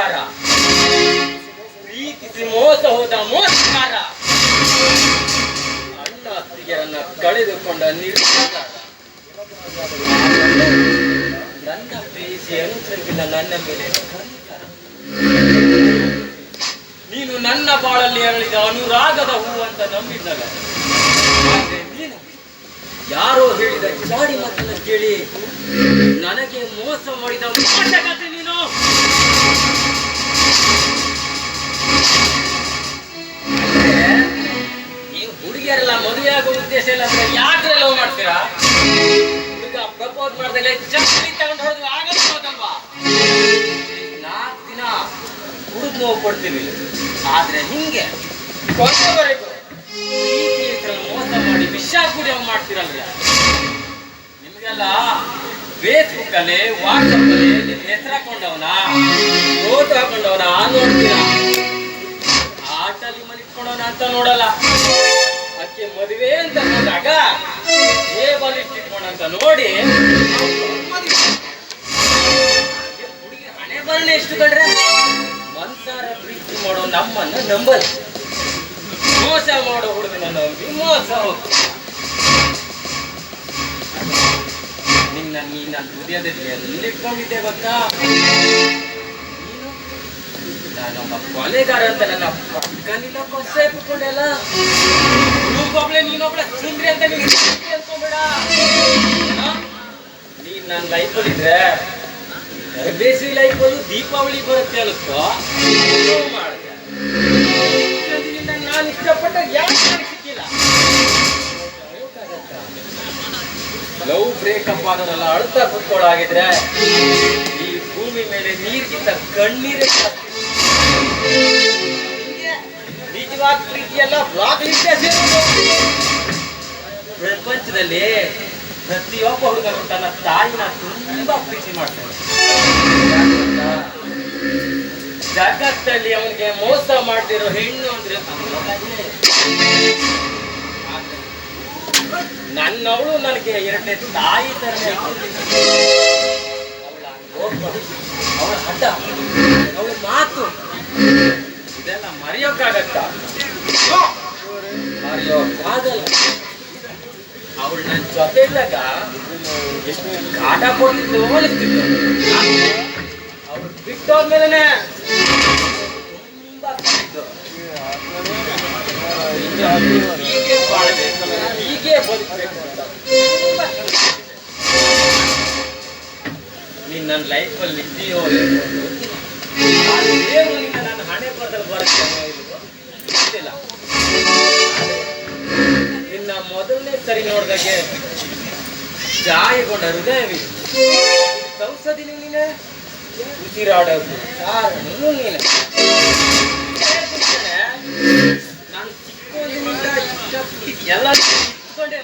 ಮೋಸಗಾರ, ಪ್ರೀತಿಸಿ ಮೋಸ ಹೋದ ಮೋಸಗಾರ, ಅಣ್ಣ ಅತ್ತಿಗೆಯರನ್ನ ಕಳೆದುಕೊಂಡ ನಿರ್ಧಾರ. ನನ್ನ ಪ್ರೀತಿ ಅನುಸರಿಸಿದ ನನ್ನ ಮೇಲೆ ಕನಿಕರ. ನೀನು ನನ್ನ ಬಾಳಲ್ಲಿ ಅರಳಿದ ಅನುರಾಗದ ಹೂ ಅಂತ ನಂಬಿದ್ದಲ್ಲ. ಆದ್ರೆ ನೀನು ಯಾರೋ ಹೇಳಿದ ಚಾಡಿ ಮಾತನ್ನ ಕೇಳಿ ನನಗೆ ಮೋಸ ಮಾಡಿದ ಮೋಸಗಾತೆ ನೀನು. ನೀವು ಹುಡುಗಿಯರೆಲ್ಲ ಮದುವೆ ಆಗೋ ಉದ್ದೇಶ ಇಲ್ಲ ಅಂದ್ರೆ ಯಾಕೆ ಲವ್ ಮಾಡ್ತೀರಾ? ಹುಡುಗ ಪ್ರಪೋಸ್ ಮಾಡ್ದಲೆ ಚಪ್ಪಲಿ ತಗೊಂಡು ಹೊಡೆದು ಆಗಲ್ವಾ? 4 ದಿನ ಹುಡುಗ ನೋವು ಕೊಡ್ತೀವಿ, ಆದ್ರೆ ಹಿಂಗೆ ಕೊನೆವರೆಗೂ ಮೋಸ ಮಾಡಿ ವಿಷ ಕುಡಿಯೋ ಮಾಡ್ತೀರಲ್ವ? ನಿಮ್ಗೆಲ್ಲ ಫೇಸ್ಬುಕ್ ಅಲ್ಲಿ ವಾಟ್ಸಪ್ ಅಲ್ಲಿ ನಿಮ್ ಹೆಸರು ಹಾಕೊಂಡವನ ಫೋಟೋ ಹಾಕೊಂಡವನ ನೋಡ್ತೀರ, ಆಟಲ್ಲಿ ಮನಿಟ್ಕೊಂಡವನ ಅಂತ ನೋಡಲ್ಲ. ಅದಕ್ಕೆ ಮದುವೆ ಅಂತ ಬಂದಾಗ ಟೇಬಲ್ ಇಟ್ಟಿಟ್ಕೊಂಡಂತ ನೋಡಿ ಹುಡುಗಿ ಹಣೆ ಬರಣ ಎಷ್ಟು ಕಂಡ್ರೆ ಮನ್ಸಾರ ಪ್ರೀತಿ ಮಾಡೋ ನಮ್ಮನ್ನ ನಂಬಲ್, ಮೋಸ ಮಾಡೋ ಹುಡುಗನ ನಂಬಿ ಮೋಸ ಹೋಗ್ತೀವಿ. ನಿನ್ನ ನೀನ ಹೃದಯದಲ್ಲಿ ಎಲ್ಲಿಟ್ಕೊಂಡಿದ್ದೆ ಗೊತ್ತಾ? ನಾನೊಬ್ಬ ಕೊಲೆಗಾರ ಅಂತ ನನ್ನ ಪಕ್ಕನಿಂದ ಕೊಸೆ ಇಟ್ಕೊಂಡೆಲ್ಲ. ನೀನೊಬ್ಳೆ ಸುಂದ್ರಿ ಅಂತ ಅನ್ಕೊಂಬೇಡ. ನೀನ್ ನನ್ನ ಲೈಫಲ್ಲಿ ಇದ್ರೆ ಬೇಸಿಗೆ ಲೈಫಲ್ಲೂ ದೀಪಾವಳಿ ಬರುತ್ತೆ ಅನ್ನಿಸ್ತು ಮಾಡಿದೆ. ನಾನು ಇಷ್ಟಪಟ್ಟ ಯಾಕೆ ಸಿಕ್ಕಿಲ್ಲ? ಲವ್ ಬ್ರೇಕಪ್ ಆದೋನೆಲ್ಲ ಅಳ್ತಾ ಕುತ್ಕೊಳ್ಳಾಗಿದ್ರೆ ಈ ಭೂಮಿ ಮೇಲೆ ನೀರಿಗಿಂತ ಕಣ್ಣೀರೇ ಜಾಸ್ತಿ. ನಿಜವಾದ ಪ್ರೀತಿಯೆಲ್ಲ ಬ್ಲಾಕ್ ಲಿಸ್ಟೇ ಸೇರೋದು. ಪ್ರಪಂಚದಲ್ಲಿ ಪ್ರತಿಯೊಬ್ಬ ಹುಡುಗನು ತನ್ನ ತಾಯಿನ ತುಂಬಾ ಪ್ರೀತಿ ಮಾಡ್ತಾನೆ. ಜಗತ್ತಲ್ಲಿ ಅವನಿಗೆ ಮೋಸ ಮಾಡ್ತಿರೋ ಹೆಣ್ಣು ಅಂದ್ರೆ ನನ್ನವಳು ನನಗೆ 2ನೇ ತಾಯಿ ತರ. ಅವಳ ಹಠ, ಅವಳ ಮಾತು ಇದೆಲ್ಲ ಮರೆಯೋಕ್ಕಾಗತ್ತ? ಮರೆಯೋಕ್ಕಾಗಲ್ಲ. ಅವಳು ನನ್ನ ಜೊತೆ ಇದ್ದಾಗ ಎಷ್ಟು ಕಾಟ ಕೊಡ್ತಿದ್ದು ಅನಿಸ್ತಿತ್ತು. ಅವಳು ಬಿಟ್ಟೋದ್ಮೇಲೆ ತುಂಬಾ ಕಟ್ಟಿದ್ದು. ಹೀಗೆ ಬಾಳ್ಬೇಕು, ಹೀಗೆ ಬದುಕಬೇಕು ಅಂತ ನೀನ್ ನನ್ನ ಲೈಫಲ್ಲಿ ಇದ್ದೀಯೋ ದೇವರು ನಿನ್ನ ನನ್ನ ಹಣೆ ಬರದಲ್ಲಿ ಬರುತ್ತೆ ಗೊತ್ತಿಲ್ಲ. ನಿನ್ನ ಮೊದಲನೇ ಸರಿ ನೋಡಿದಾಗೆ ಗಾಯಗೊಂಡ ಹೃದಯವಿತ್ತು. ಸಂಸದಿನಿ ನೀನೆ, ಉಸಿರಾಡೋದು ಕಾರಣನು ನೀನೆ. ನಾನು ಚಿಕ್ಕವನಿಂದ ಎಲ್ಲ ಇಟ್ಕೊಂಡೆ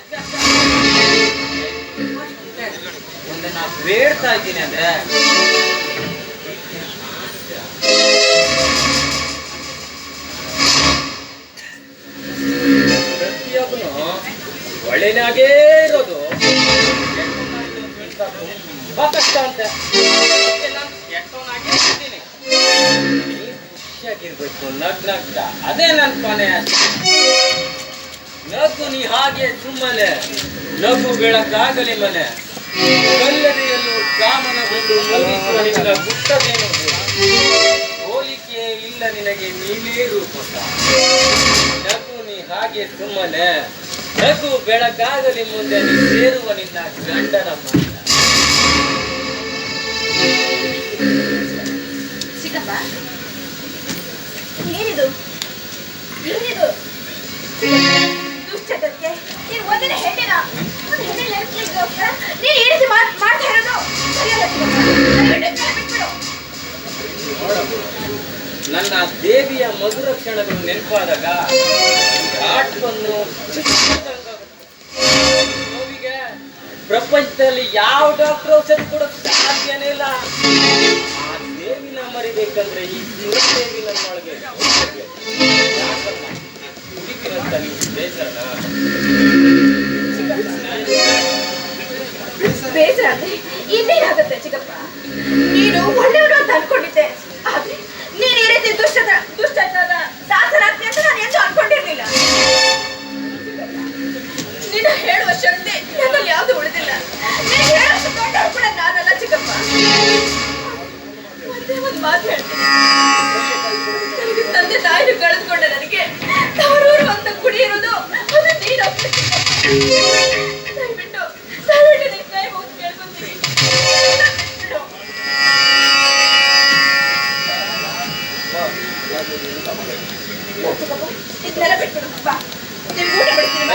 ಒಂದು ನಾ ಬೇಡ್ತಾ ಇದ್ದೀನಿ ಅಂದ್ರೆ ಪ್ರತಿಯೊಬ್ಬನು ಒಳ್ಳೆನಾಗೇ ಇರೋದು ತುಂಬಾ ಕಷ್ಟ ಅಂತ. ನಾನು ಕೆಟ್ಟವನಾಗೇ ಇದ್ದೀನಿ, ಖುಷಿಯಾಗಿರ್ಬೇಕು ನಗ್ನಗ್ತ, ಅದೇ ನನ್ನ ಕೊನೆ. ನಗು ನೀ ಹಾಗೆ ಸುಮ್ಮನೆ, ನಗು ಬೆಳಕಾಗಲಿ ಮನೆ, ಕಲ್ಲದೆಯಲ್ಲೂ ಕಾಮನಗೊಂಡು ಮೂಡಿಸುವ ನಿನ್ನ ಗುಟ್ಟದೇನು, ಹೋಲಿಕೆ ಇಲ್ಲ ನಿನಗೆ ನೀನೇ ರೂಪಕ. ನಗು ನೀ ಹಾಗೆ ಸುಮ್ಮನೆ, ನಗು ಬೆಳಕಾಗಲಿ ಮುಂದೆ ನೀ ಸೇರುವ ನಿನ್ನ ಗಂಡನ ಮನೆ. ಚಿಕ್ಕಪ್ಪ, ಏನಿದು ಏನಿದು ದುಶ್ಚಟಕ್ಕೆ? ನೀನು ಒಂದಿನ ಹೆಣ್ಣಿನ ಒಂದು ಹೆಣ್ಣೆ ನೆನಪಿಗೋಸ್ಕರ ನೀನು ಈ ರೀತಿ ಮಾಡ್ತಾ ಇರೋದು ಸರಿಯಲ್ಲ ಚಿಕ್ಕಪ್ಪ. ನನ್ನ ದೇವಿಯ ಮಧುರ ಕ್ಷಣಗಳು ನೆನಪಾದಾಗ ಆಟವನ್ನು ನೋವಿಗೆ ಪ್ರಪಂಚದಲ್ಲಿ ಯಾವ ಡಾಕ್ಟರ್ ಔಷಧಿ ಕೊಡೋಕೆ ಸಾಧ್ಯನೇ ಇಲ್ಲ. ಆ ದೇವಿನ ಮರಿಬೇಕಂದ್ರೆ ಈ ದೇವಿ ನನ್ನೊಳಗೆ ಹುಡುಕಿರಂತ ನೀವು ಬೇಸರ ಅಂದ್ರೆ ಇನ್ನೇನಾಗುತ್ತೆ ಚಿಕ್ಕಪ್ಪ? ನೀನು ಒಳ್ಳೆಯವರು ಅಂತ ಅನ್ಕೊಂಡಿದ್ದೆ, ಆದ್ರೆ ಮಾತು ಹೇಳ್ತೀನಿ. ನನಗೆ ತಂದೆ ತಾಯಿನ ಕಳೆದುಕೊಂಡ ನನಗೆ ತವರೂರು ಅಂತ ಕುಡಿ ಇರೋದು ಅದು ನೀನು ದಯವಿಟ್ಟು ನಿನ್ ಕೈ ಮುಗಿದು ಕೇಳ್ಕೊಂತೀನಿ. ಇದನ್ನೆಲ್ಲ ಬಿಟ್ಬಿಡು. ಬಾ, ನಿಮ್ಗೆ ಊಟ ಬಿಡ್ತೀನಿ.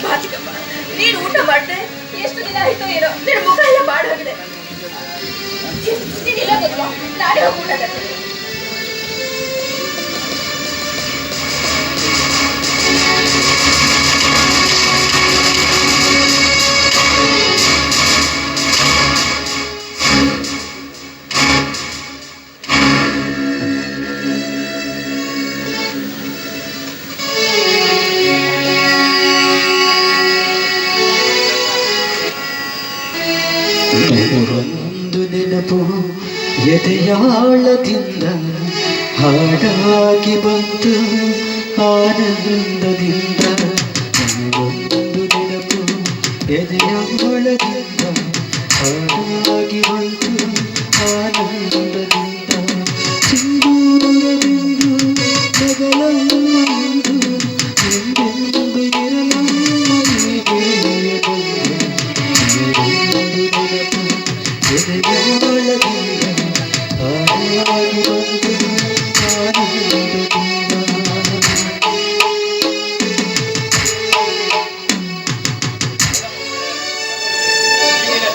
ಬಾಚಿಕಪ್ಪ, ನೀನು ಊಟ ಮಾಡ್ದೆ ಎಷ್ಟು ದಿನ ಆಯ್ತು ಏನೋ, ನಿನ್ನ ಮುಖ ಎಲ್ಲ ಬಾಡೋಗಿದೆ. ನೀನಿಲ್ಲ ಗೊತ್ತಾ, ನಾಳೆ ಹೋಗಿ ಊಟ ತರ್ತೀನಿ. ಒಂದು ನೆನಪು ಎದೆಯಾಳದಿಂದ ಹಾಡಾಗಿ ಬಂತು ಆನಂದದಿಂದ. ಒಂದು ನೆನಪು ಎದೆಯಾಳದಿಂದ ಹಾಡಾಗಿ ಬಂತು ಆನಂದದಿಂದ. ಸಿಂಧೂರವೆಂದು ನಗಲಮ್ಮಂದು ಎಂದೆಂದು ಇರಲಮ್ಮ ಗೆಳೆಯ ಬಂದ.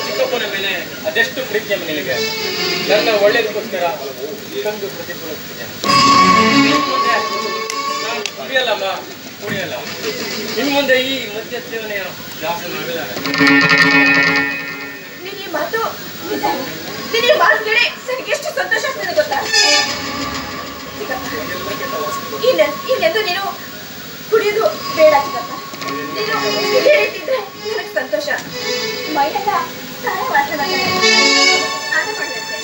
ಚಿಕ್ಕಪ್ಪನ ಮೇಲೆ ಅದೆಷ್ಟು ಪ್ರೀತಿ ನಿನಗೆ. ನನ್ನ ಒಳ್ಳೇದಕ್ಕೋಸ್ಕರ ಇಷ್ಟೊಂದು ಪ್ರತಿಫಲಿಸ್ತೀನಿ. ನಾನು ಕುಡಿಯಲ್ಲ. ಇನ್ನು ಮುಂದೆ ಈ ಮದ್ಯ ಸೇವನೆಯ ಜಾಸ್ತಿ ಮಾಡಲಾರೆ. ನೀನು ಈ ಮಾತು ಕೇಳಿ ನನಗೆ ಎಷ್ಟು ಸಂತೋಷ ಆಗ್ತದೆ ಗೊತ್ತಾ? ಇನ್ನೆಂದು ನೀನು ಕುಡಿಯೋದು ಬೇಡ ಚಿಕ್ಕಪ್ಪ. ನೀನು ಇದೇ ರೀತಿ ಇದ್ರೆ ನನಗೆ ಸಂತೋಷ. ಮೈಯೆಲ್ಲ ಸ್ನಾನ ಮಾಡ್ತೇನೆ. ಸ್ನಾನ ಮಾಡ್ಬೇಕು.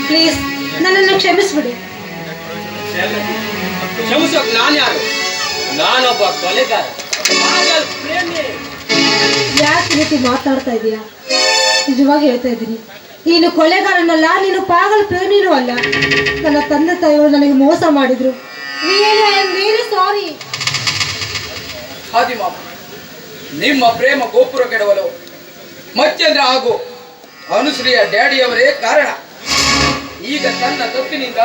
ಪ್ಲೀಸ್ ನನ್ನನ್ನು ಕ್ಷಮಿಸ್ಬಿಡಿ. ಕ್ಷಮಿಸೋಕ್ ನಾನು ಯಾರು? ನಾನೊಬ್ಬ ಕೊಲೆಗಾರ, ಪ್ರೇಮಿ. ಯಾಕೆ ರೀತಿ ಮಾತಾಡ್ತಾ ಇದೀಯಾ? ನಿಜವಾಗಿ ಹೇಳ್ತಾ ಇದ್ದೀನಿ, ನೀನು ಕೊಲೆಗಾರನಲ್ಲ, ನೀನು ಪಾಗಲ್ ಪ್ರೇಮಿನೂ ಅಲ್ಲ. ನನ್ನ ತಂದೆ ತಾಯಿಗಳು ನನಗೆ ಮೋಸ ಮಾಡಿದ್ರು. Really I am really sorry. ಆದಿಮಾಮ, ನಿಮ್ಮ ಪ್ರೇಮ ಗೋಪುರ ಕೆಡವಲು ಮಚ್ಚಂದ್ರ ಹಾಗೂ ಅನುಶ್ರೀಯ ಡ್ಯಾಡಿಯವರೇ ಕಾರಣ. ಈಗ ತನ್ನ ತಪ್ಪಿನಿಂದ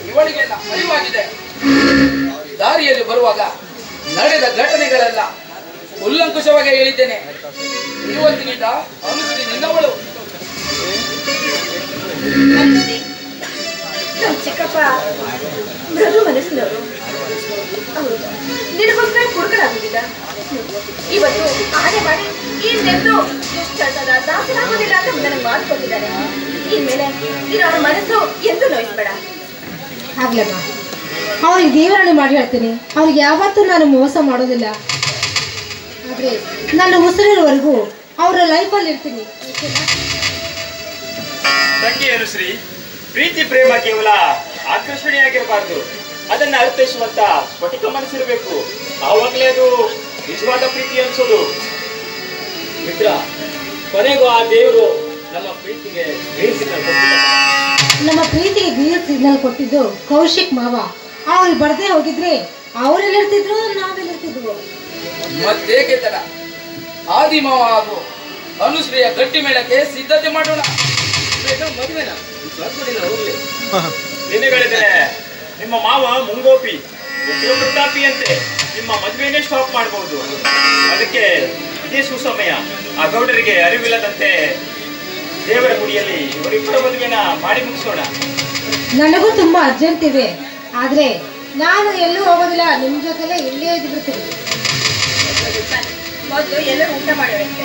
ಇವಳಿಗೆಲ್ಲ ಅರಿವಾಗಿದೆ. ದಾರಿಯಲ್ಲಿ ಬರುವಾಗ ನಡೆದ ಘಟನೆಗಳೆಲ್ಲ ಉಲ್ಲಂಕುಷವಾಗಿ ಹೇಳಿದ್ದೇನೆ. ಇವತ್ತಿನಿಂದ ಅನುಶ್ರೀ ನಿನ್ನವಳು. ನಮ್ಮ ಚಿಕ್ಕಪ್ಪ ಮೃದು ಮನಸ್ಸಿನವರು. ಅವರು ನಿನಗೋಸ್ಕರ ಕುಡುಕರಾಗುತ್ತಿದ್ದ. ಇವತ್ತು ಆನೆ ಮಾಡಿ ಇನ್ನೆಂದು ದುಶ್ಚಟದ ದಾಸನಾಗೋದಿಲ್ಲ ಅಂತ ನನಗೆ ಮಾತು ಕೊಟ್ಟಿದ್ದಾರೆ. ಇನ್ಮೇಲೆ ನೀನು ಅವರ ಮನಸ್ಸು ಎಂದು ನೋಯಿಸ್ಬೇಡ. ಆಗ್ಲಮ್ಮ, ಅವ್ರಿಗೆ ದೇವರಣೆ ಮಾಡಿ ಹೇಳ್ತೀನಿ, ಅವ್ರಿಗೆ ಯಾವತ್ತೂ ನಾನು ಮೋಸ ಮಾಡೋದಿಲ್ಲ. ಆದ್ರೆ ನನ್ನ ಉಸಿರಿನವರೆಗೂ ಅವರ ಲೈಫಲ್ಲಿ ಇರ್ತೀನಿ. ತಂಗಿ ಅನುಶ್ರೀ, ಪ್ರೀತಿ ಪ್ರೇಮ ಕೇವಲ ಆಕರ್ಷಣೆಯಾಗಿರಬಾರ್ದು, ಅದನ್ನ ಅರ್ಥೈಸುವಂತ ಸ್ಫಟಿಕ ಮನಸ್ಸಿರಬೇಕು. ಆವಾಗಲೇ ಅದು ನಿಜವಾದ ಪ್ರೀತಿ ಅನ್ಸೋದು. ಮಿತ್ರ, ಕೊನೆಗೂ ಆ ದೇವರು ನಮ್ಮ ಪ್ರೀತಿಗೆ ಗ್ರೀನ್ ಸಿಗ್ನಲ್ ಕೊಟ್ಟಿದ್ದಾರೆ. ನಮ್ಮ ಪ್ರೀತಿಗೆ ಗ್ರೀನ್ ಸಿಗ್ನಲ್ ಕೊಟ್ಟಿದ್ದು ಕೌಶಿಕ್ ಮಾವ. ಅವ್ರು ಬರ್ದೇ ಹೋಗಿದ್ರೆ ಅವರೆಲ್ಲಿರ್ತಿದ್ರು, ನಾವೆಲ್ಲಿರ್ತಿದ್ವು. ಮತ್ತೇಕೆ ತಡ? ಆದಿಮಾವ ಹಾಗೂ ಅನುಶ್ರೀಯ ಗಟ್ಟಿ ಮೇಳಕ್ಕೆ ಸಿದ್ಧತೆ ಮಾಡೋಣ. ಮದುವೆನಾ? ಸ್ವಲ್ಪ ದಿನ ಹೋಗ್ಲಿ. ದಿನಗಳಿದ್ರೆ ನಿಮ್ಮ ಮಾವ ಮುಂಗೋಪಿ, ಉಗ್ರ ಪ್ರತಾಪಿ ಅಂತೆ. ನಿಮ್ಮ ಮದುವೆನೇ ಸ್ಟಾಪ್ ಮಾಡಬಹುದು. ಅದಕ್ಕೆ ಇದೇ ಸುಸಮಯ. ಆ ಗೌಡರಿಗೆ ಅರಿವಿಲ್ಲದಂತೆ ದೇವರ ಗುಡಿಯಲ್ಲಿ ಇವರಿಬ್ಬರ ಮದುವೆನ ಮಾಡಿ ಮುಗಿಸೋಣ. ನನಗೂ ತುಂಬಾ ಅರ್ಜೆಂಟ್ ಇವೆ, ಆದ್ರೆ ನಾನು ಎಲ್ಲೂ ಹೋಗೋದಿಲ್ಲ. ನಿಮ್ ಜೊತೆಲೆ ಇಲ್ಲೇ ಇದ್ಬಿಡ್ತೀನಿ. ಮೊದಲು ಎಲ್ಲರೂ ಊಟ ಮಾಡುವಂತೆ.